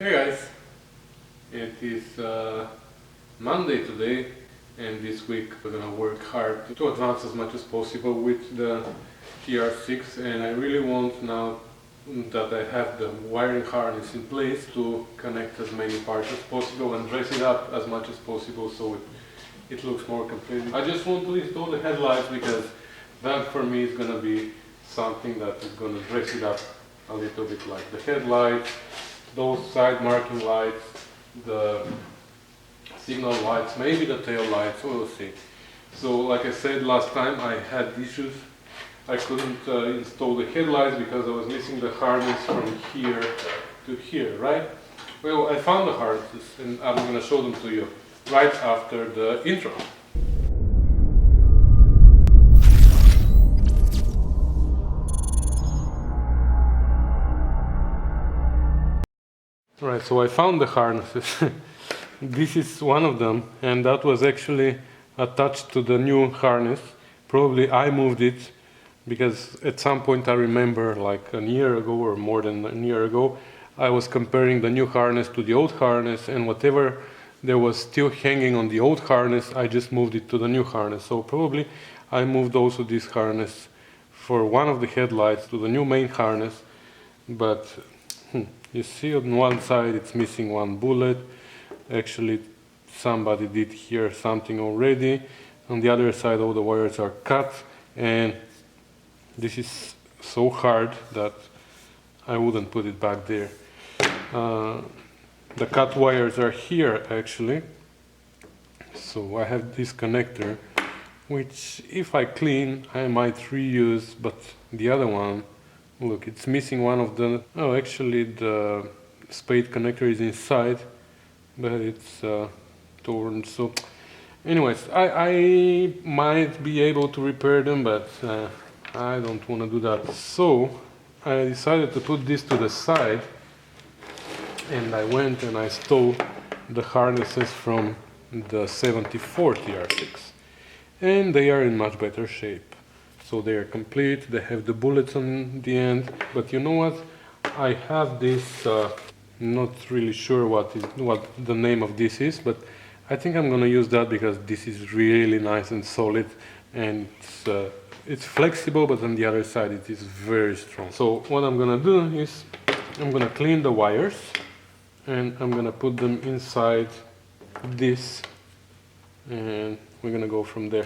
Hey guys, it is Monday today, and this week we're gonna work hard to advance as much as possible with the TR6, and I really want, now that I have the wiring harness in place, to connect as many parts as possible and dress it up as much as possible so it looks more complete. I just want to install the headlights because that for me is gonna be something that is gonna dress it up a little bit, like the headlights, those side marking lights, the signal lights, maybe the tail lights, we'll see. So like I said last time, I had issues. I couldn't install the headlights because I was missing the harness from here to here, right? Well, I found the harnesses and I'm gonna show them to you right after the intro. Right, so I found the harnesses. This is one of them, and that was actually attached to the new harness. Probably I moved it because at some point I remember, like a year ago or more than a year ago, I was comparing the new harness to the old harness, and whatever there was still hanging on the old harness, I just moved it to the new harness. So probably I moved also this harness for one of the headlights to the new main harness, but you see on one side it's missing one bullet. Actually, somebody did here something already. On the other side, all the wires are cut, and this is so hard that I wouldn't put it back there. The cut wires are here actually, so I have this connector, which if I clean I might reuse, but the other one, look, it's missing one of the, oh, actually the spade connector is inside, but it's torn. So anyways, I might be able to repair them, but I don't want to do that. So I decided to put this to the side, and I went and I stole the harnesses from the 74 TR6, and they are in much better shape. So they are complete, they have the bullets on the end, but you know what? I have this, not really sure what the name of this is, but I think I'm gonna use that because this is really nice and solid, and it's flexible, but on the other side it is very strong. So what I'm gonna do is I'm gonna clean the wires and I'm gonna put them inside this, and we're gonna go from there.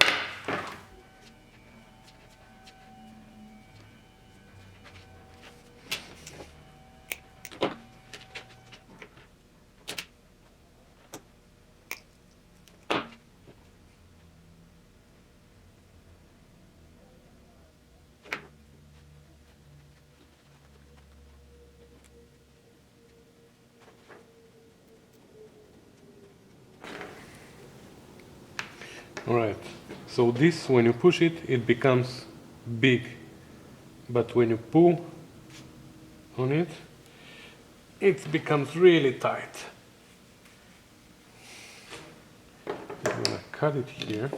Alright, so this, when you push it, it becomes big, but when you pull on it, it becomes really tight. I'm gonna cut it here.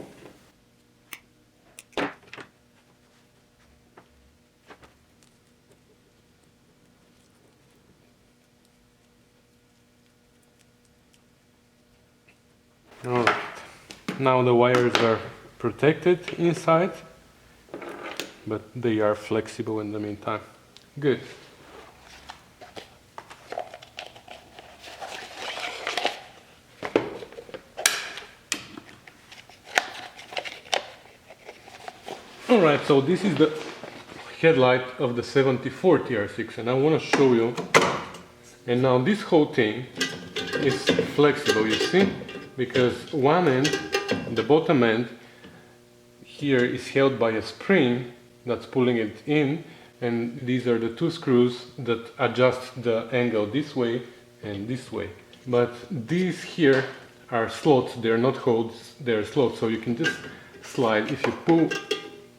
Alright. Now the wires are protected inside, but they are flexible in the meantime. Good. Alright, so this is the headlight of the 74 TR6, and I want to show you. And now this whole thing is flexible, you see, because one end, the bottom end here, is held by a spring that's pulling it in, and these are the two screws that adjust the angle this way and this way. But these here are slots, they're not holes, they're slots, so you can just slide. If you pull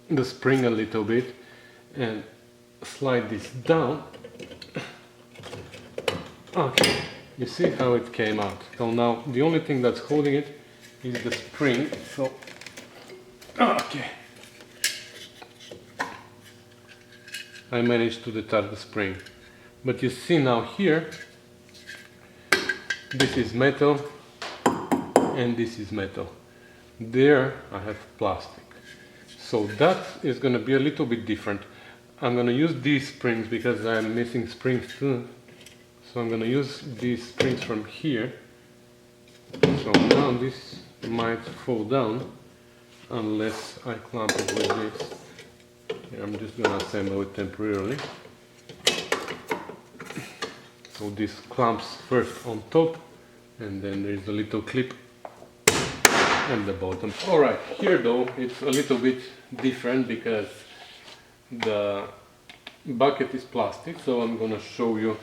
the spring a little bit and slide this down, okay, you see how it came out. So now the only thing that's holding it is the spring, so okay, I managed to detach the spring. But you see now here This is metal and this is metal. There I have plastic. So that is going to be a little bit different. I'm going to use these springs because I'm missing springs too. So I'm going to use these springs from here. So now this might fall down unless I clamp it with this. Here, I'm just going to assemble it temporarily. So this clamps first on top, and then there's a little clip at the bottom. Alright, here though it's a little bit different because the bucket is plastic, so I'm gonna show you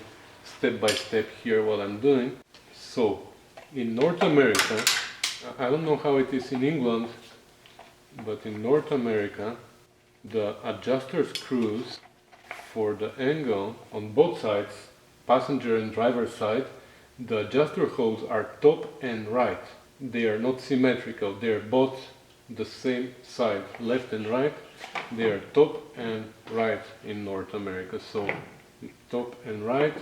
step by step here what I'm doing. So in North America, I don't know how it is in England, but in North America the adjuster screws for the angle on both sides, passenger and driver side, the adjuster holes are top and right. They are not symmetrical, they are both the same side, left and right. They are top and right in North America, so top and right.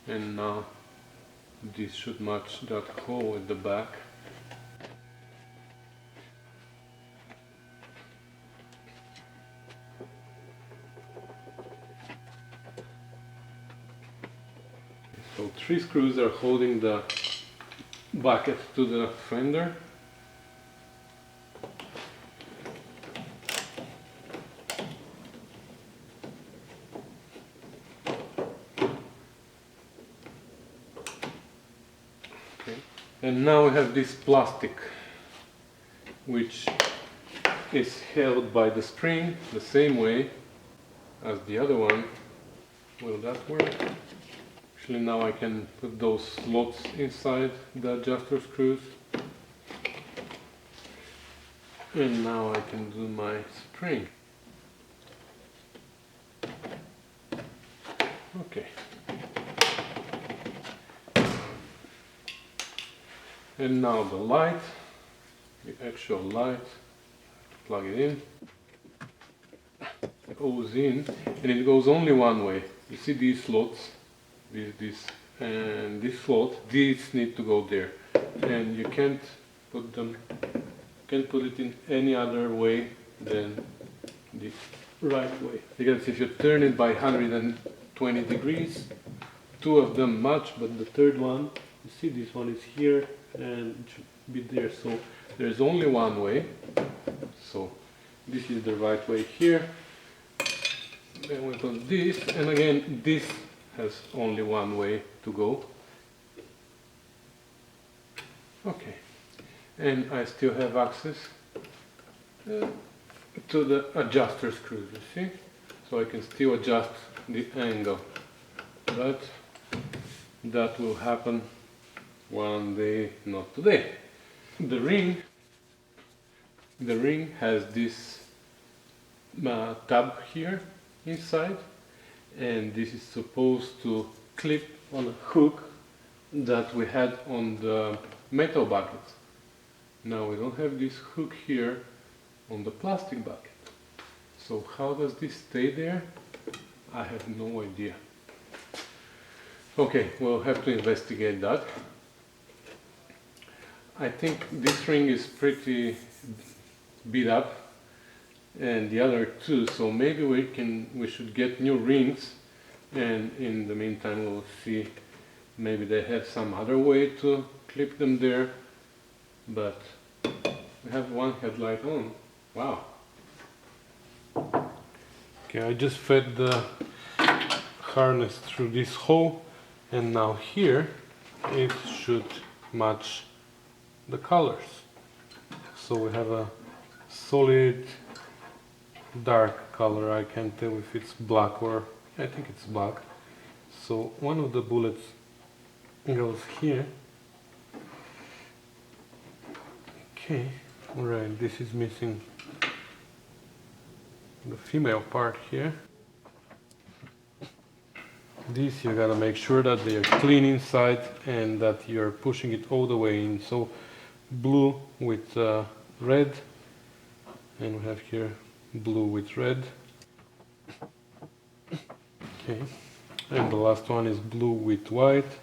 And now this should match that hole at the back. So 3 screws are holding the bucket to the fender. Okay. And now we have this plastic which is held by the spring the same way as the other one. Will that work? Actually, now I can put those slots inside the adjuster screws. And now I can do my spring. Okay. And now the light, the actual light, plug it in. It goes in, and it goes only one way. You see these slots? This and this slot, these need to go there, and you can't put it in any other way than the right way, because if you turn it by 120 degrees, 2 of them match, but the third one, you see this one is here and it should be there, so there's only one way. So this is the right way here. Then we put this, and again this has only one way to go. Okay, and I still have access to the adjuster screws, you see? So I can still adjust the angle, but that will happen one day, not today. The ring has this tab here inside, and this is supposed to clip on a hook that we had on the metal bucket. Now we don't have this hook here on the plastic bucket. So how does this stay there? I have no idea. Okay, we'll have to investigate that. I think this ring is pretty beat up, and the other two, so maybe we should get new rings, and in the meantime we'll see, maybe they have some other way to clip them there. But we have one headlight on. Wow. Okay, I just fed the harness through this hole, and now here it should match the colors. So we have a solid dark color. I can't tell if it's black or I think it's black. So one of the bullets goes here. Okay, alright, this is missing the female part here. This you gotta make sure that they are clean inside and that you're pushing it all the way in. So blue with red, and we have here blue with red. Okay, and the last one is blue with white,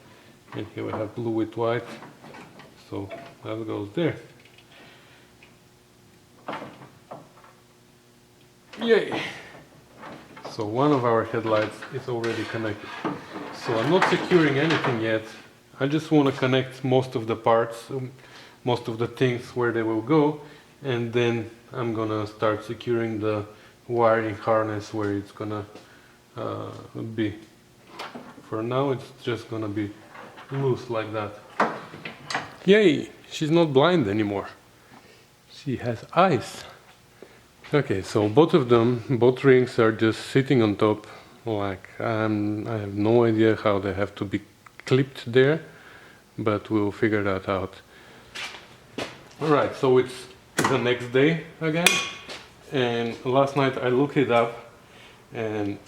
And here we have blue with white, so that goes there. Yay! So one of our headlights is already connected. So I'm not securing anything yet. I just want to connect most of the parts, most of the things where they will go, and then I'm gonna start securing the wiring harness where it's gonna be. For now it's just gonna be loose like that. Yay! She's not blind anymore. She has eyes. Okay, so both of them, both rings are just sitting on top. Like I have no idea how they have to be clipped there, but we'll figure that out. Alright, so it's the next day again, and last night I looked it up, and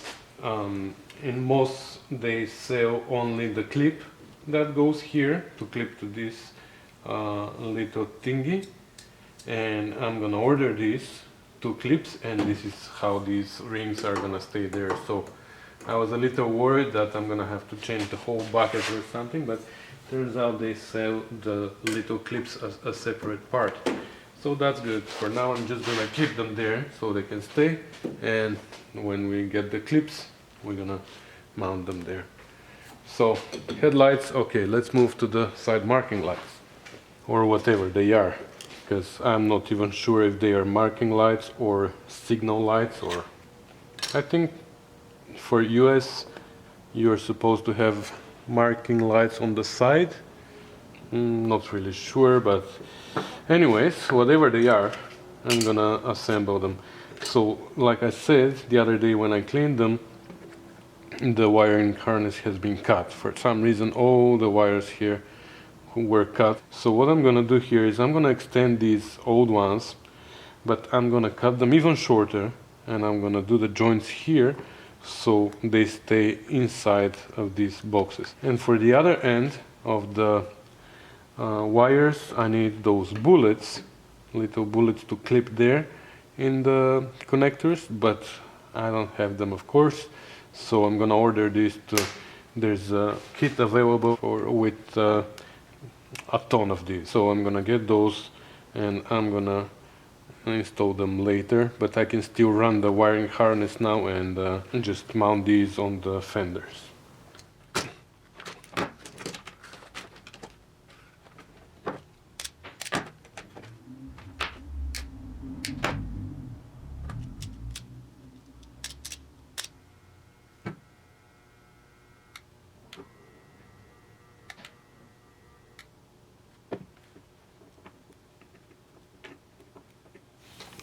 in most they sell only the clip that goes here to clip to this little thingy, and I'm gonna order these 2 clips, and this is how these rings are gonna stay there. So I was a little worried that I'm gonna have to change the whole bucket or something, but turns out they sell the little clips as a separate part. So that's good. For now I'm just gonna keep them there so they can stay, and when we get the clips we're gonna mount them there. So headlights, okay, let's move to the side marking lights, or whatever they are, because I'm not even sure if they are marking lights or signal lights, or I think for US you're supposed to have marking lights on the side. Not really sure, but anyways, whatever they are, I'm gonna assemble them. So like I said the other day when I cleaned them, the wiring harness has been cut. For some reason all the wires here were cut. So what I'm gonna do here is I'm gonna extend these old ones, but I'm gonna cut them even shorter, and I'm gonna do the joints here so they stay inside of these boxes. And for the other end of the wires I need those bullets, little bullets to clip there in the connectors, but I don't have them of course, so I'm gonna order these too. There's a kit available with a ton of these, so I'm gonna get those and I'm gonna install them later, but I can still run the wiring harness now and just mount these on the fenders.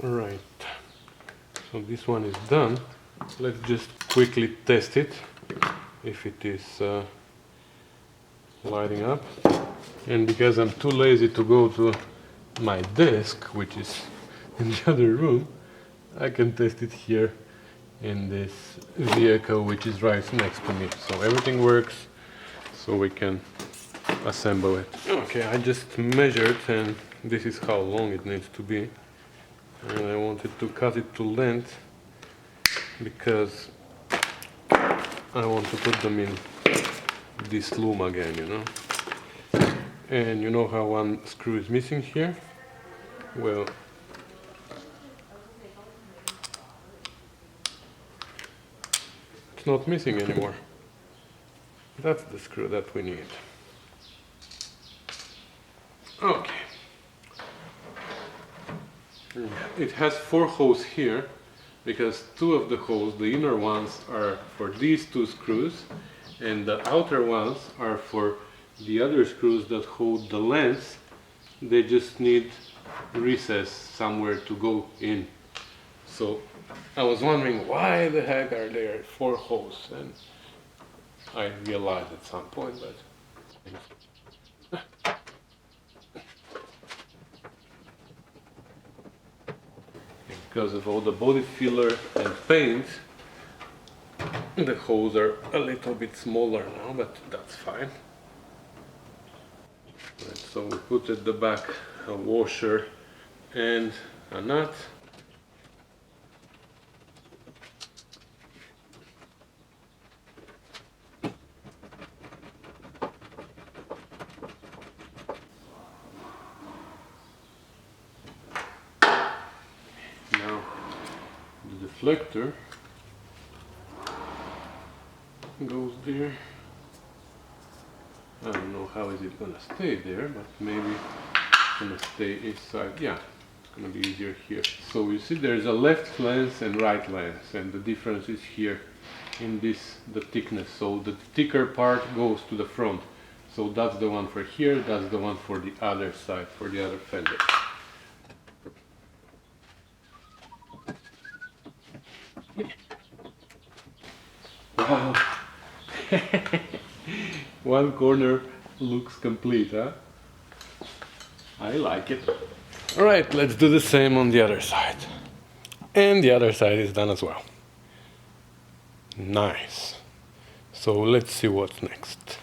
Alright, so this one is done. Let's just quickly test it, if it is lighting up. And because I'm too lazy to go to my desk, which is in the other room, I can test it here in this vehicle which is right next to me. So everything works, so we can assemble it. Okay, I just measured and this is how long it needs to be. And I wanted to cut it to length because I want to put them in this loom again, you know. And you know how one screw is missing here? Well, it's not missing anymore. That's the screw that we need. Okay. It has 4 holes here, because 2 of the holes, the inner ones, are for these 2 screws, and the outer ones are for the other screws that hold the lens. They just need recess somewhere to go in. So I was wondering why the heck are there 4 holes, and I realized at some point, but because of all the body filler and paint, the holes are a little bit smaller now, but that's fine. Right, so we put at the back a washer and a nut. deflector goes there. I don't know how is it gonna stay there, but maybe it's gonna stay inside. Yeah, it's gonna be easier here. So you see there's a left lens and right lens, and the difference is here in this, the thickness. So the thicker part goes to the front. So that's the one for here, that's the one for the other side, for the other fender. Wow! One corner looks complete, huh? I like it. Alright, let's do the same on the other side. And the other side is done as well. Nice. So let's see what's next.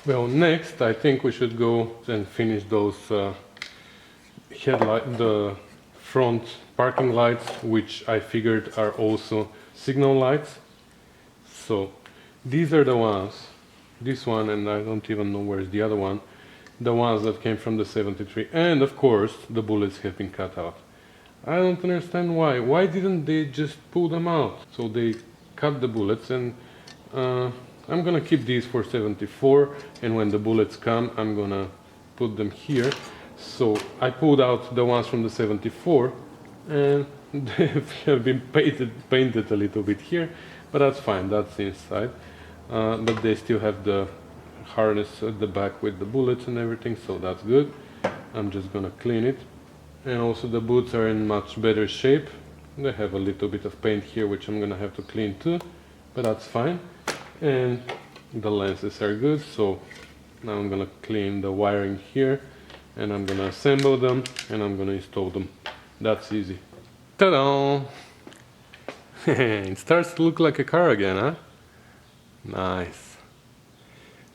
Well, next I think we should go and finish those headlight, the front parking lights, which I figured are also signal lights. So these are the ones, this one, and I don't even know where's the other one, the ones that came from the 73, and of course the bullets have been cut out. I don't understand why. Why didn't they just pull them out? So they cut the bullets, and I'm gonna keep these for 74, and when the bullets come I'm gonna put them here. So I pulled out the ones from the 74, and they have been painted a little bit here, but that's fine, that's inside. But they still have the harness at the back with the bullets and everything, so that's good. I'm just gonna clean it. And also the boots are in much better shape. They have a little bit of paint here, which I'm gonna have to clean too, but that's fine. And the lenses are good, so now I'm gonna clean the wiring here, and I'm gonna assemble them, and I'm gonna install them. That's easy. Ta-da! It starts to look like a car again, huh? Nice.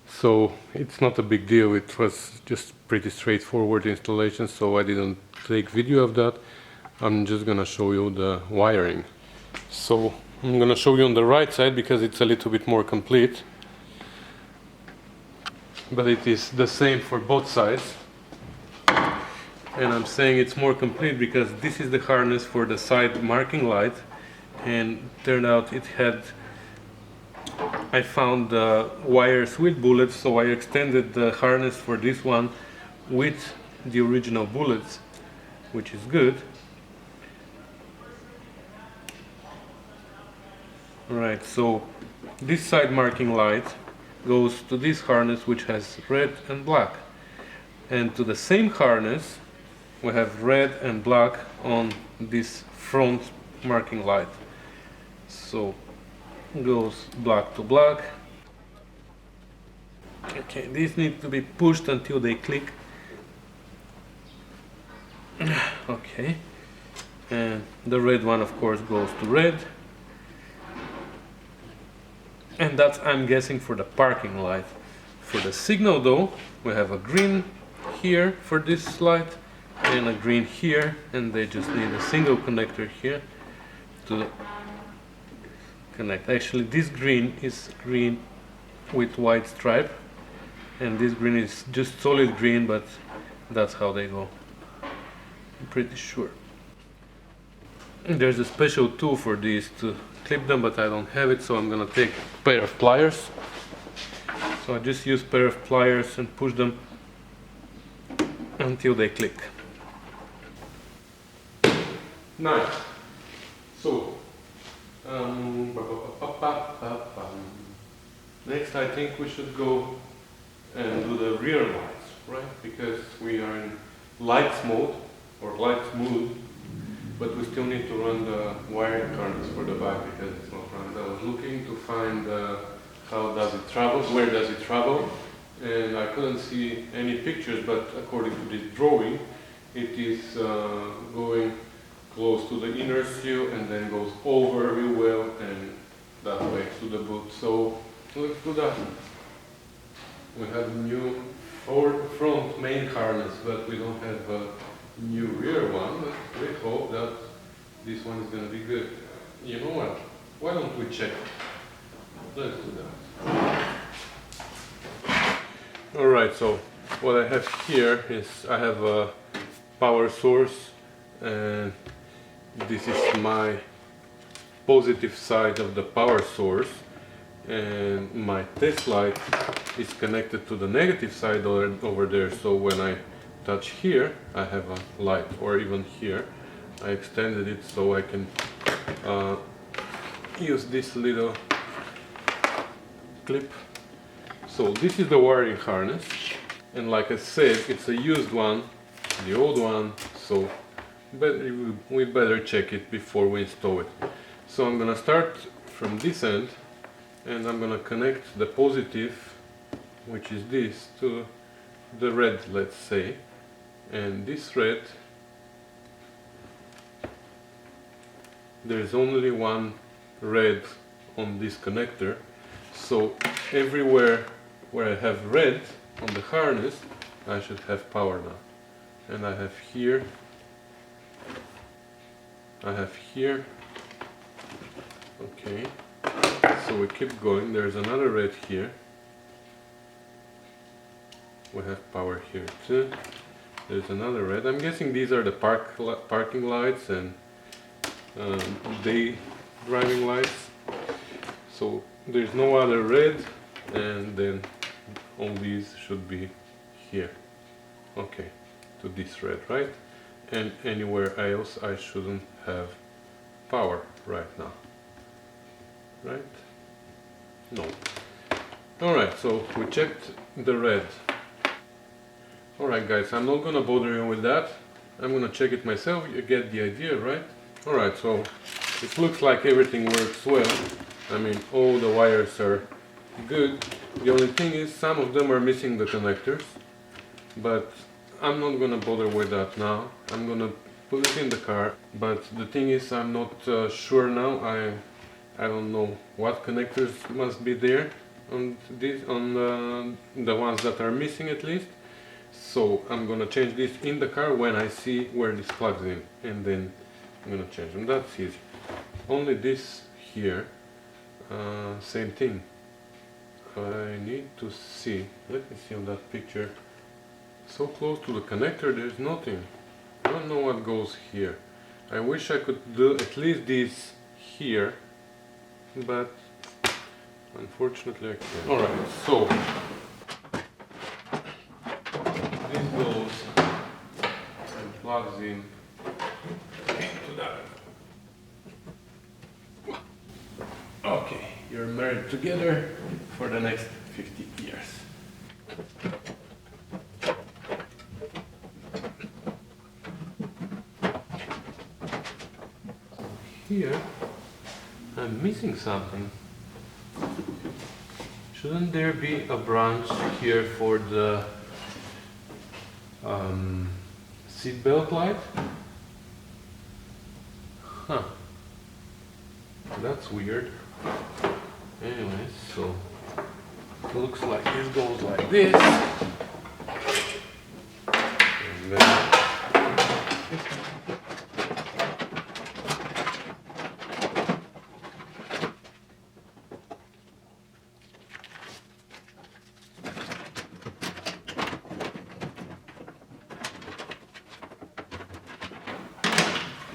So it's not a big deal, it was just pretty straightforward installation, so I didn't take video of that. I'm just gonna show you the wiring. So I'm gonna show you on the right side because it's a little bit more complete, but it is the same for both sides. And I'm saying it's more complete because this is the harness for the side marking light, and turned out it had, I found wires with bullets, so I extended the harness for this one with the original bullets, which is good. Alright, so this side marking light goes to this harness, which has red and black, and to the same harness we have red and black on this front marking light. So goes black to black. Okay, these need to be pushed until they click. Okay, and the red one of course goes to red, and that's, I'm guessing, for the parking light. For the signal though, we have a green here for this light and a green here, and they just need a single connector here to connect. Actually this green is green with white stripe, and this green is just solid green, but that's how they go, I'm pretty sure. And there's a special tool for these to clip them, but I don't have it, so I'm gonna take a pair of pliers. So I just use a pair of pliers and push them until they click. Nice. So next I think we should go and do the rear lights, right? Because we are in lights mode or lights mood, but we still need to run the wiring harness for the back because it's not run. I was looking to find how does it travel, where does it travel, and I couldn't see any pictures, but according to this drawing it is going close to the inner seal and then goes over real well and that way to the boot. So let's do that. We have a new front main harness, but we don't have a new rear one, but we hope that this one is going to be good. You know what? Why don't we check? Let's do that. Alright, so what I have here is I have a power source, and this is my positive side of the power source, and my test light is connected to the negative side over there, so when I touch here I have a light, or even here I extended it so I can use this little clip. So this is the wiring harness, and like I said, it's a used one, the old one, so we better check it before we install it. So I'm gonna start from this end, and I'm gonna connect the positive, which is this, to the red, let's say, and this red, there's only one red on this connector, so everywhere where I have red on the harness I should have power now. And I have here, okay, so we keep going, there's another red here, we have power here too, there's another red. I'm guessing these are the parking lights and day driving lights, so there's no other red, and then all these should be here, okay, to this red, right? And anywhere else I shouldn't have power right now, right? No. Alright, so we checked the red. Alright guys, I'm not gonna bother you with that, I'm gonna check it myself, you get the idea, right? Alright, so it looks like everything works well. I mean, all the wires are good. The only thing is some of them are missing the connectors, but I'm not gonna bother with that now. I'm gonna put it in the car, but the thing is I'm not sure now. I don't know what connectors must be there on the ones that are missing at least. So I'm gonna change this in the car when I see where this plugs in, and then I'm gonna change them. That's easy. Only this here, same thing. I need to see, let me see on that picture. So close to the connector there's nothing. I don't know what goes here. I wish I could do at least this here, but unfortunately I can't. Alright, so this goes and plugs in to that. Okay, you're married together for the next 50 years. Here, I'm missing something. Shouldn't there be a branch here for the seat belt light? Huh. That's weird. Anyways, so it looks like this goes like this. And then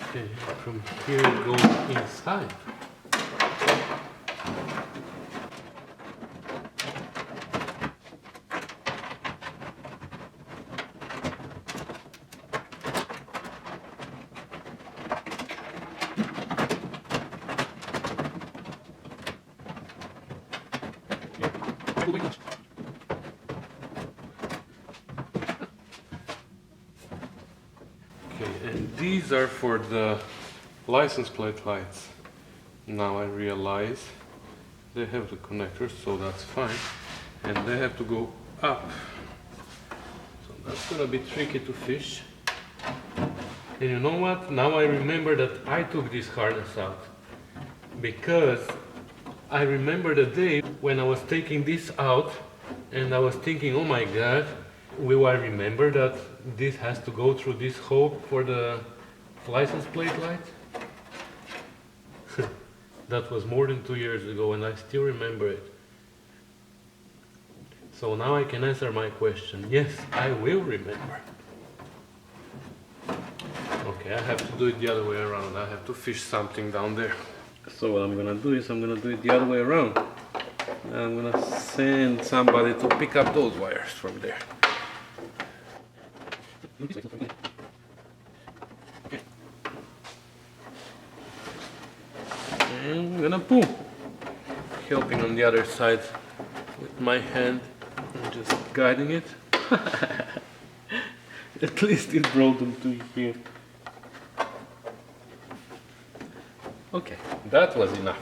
okay, from here it goes inside. Okay, and these are for the license plate lights. Now I realize they have the connectors, so that's fine. And they have to go up. So that's gonna be tricky to fish. And you know what? Now I remember that I took this harness out, because I remember the day when I was taking this out and I was thinking, oh my god, will I remember that this has to go through this hole for the license plate light? That was more than 2 years ago and I still remember it. So now I can answer my question. Yes, I will remember. Okay, I have to do it the other way around. I have to fish something down there. So what I'm gonna do is I'm gonna do it the other way around. I'm gonna send somebody to pick up those wires from there. And I'm gonna pull, helping on the other side with my hand and just guiding it. At least it brought them to here. Okay, that was enough.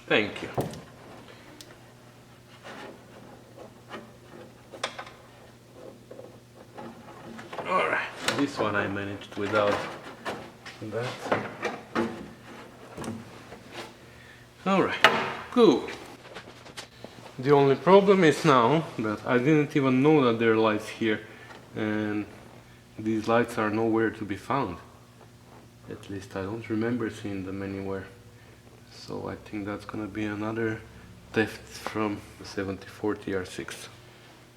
Thank you. Alright, this one I managed without that. Alright, cool. The only problem is now that I didn't even know that there are lights here, and these lights are nowhere to be found. At least I don't remember seeing them anywhere. So I think that's gonna be another theft from the 74 TR6.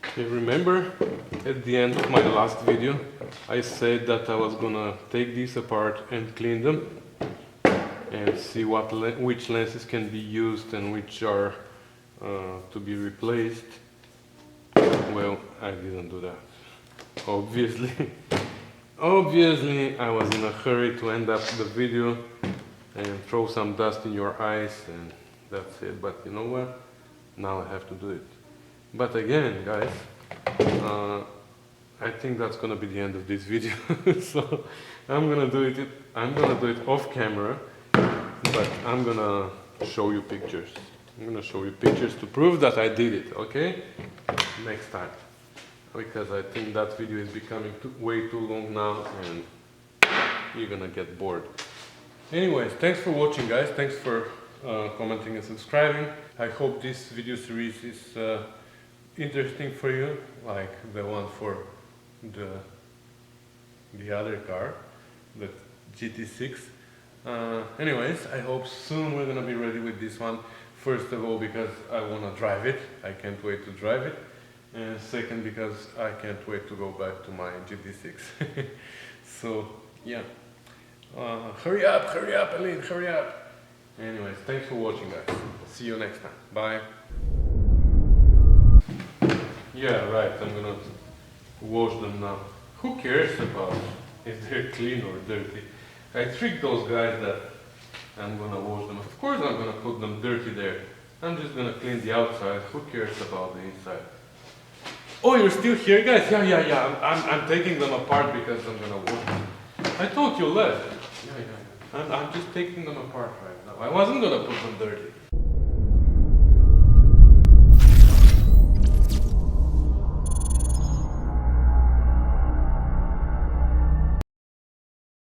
Okay, remember at the end of my last video I said that I was gonna take these apart and clean them and see which lenses can be used and which are to be replaced. Well, I didn't do that, obviously. Obviously I was in a hurry to end up the video and throw some dust in your eyes, and that's it. But you know what? Now I have to do it. But again, guys, I think that's gonna be the end of this video. So I'm gonna do it off camera, but I'm gonna show you pictures. I'm gonna show you pictures to prove that I did it, okay? Next time. Because I think that video is becoming way too long now and you're gonna get bored. Anyways, thanks for watching, guys. Thanks for commenting and subscribing. I hope this video series is interesting for you, like the one for the other car, the GT6. Anyways, I hope soon we're gonna be ready with this one. First of all, because I wanna drive it. I can't wait to drive it. And second, because I can't wait to go back to my GT6. So, yeah. Hurry up, Aline, hurry up. Anyways, thanks for watching, guys. See you next time. Bye. Yeah, right, I'm gonna wash them now. Who cares about if they're clean or dirty? I tricked those guys that I'm gonna wash them. Of course I'm gonna put them dirty there. I'm just gonna clean the outside. Who cares about the inside? Oh, you're still here, guys? Yeah. I'm taking them apart because I'm gonna wash them. I thought you left. Yeah. I'm just taking them apart right now. I wasn't gonna put them dirty.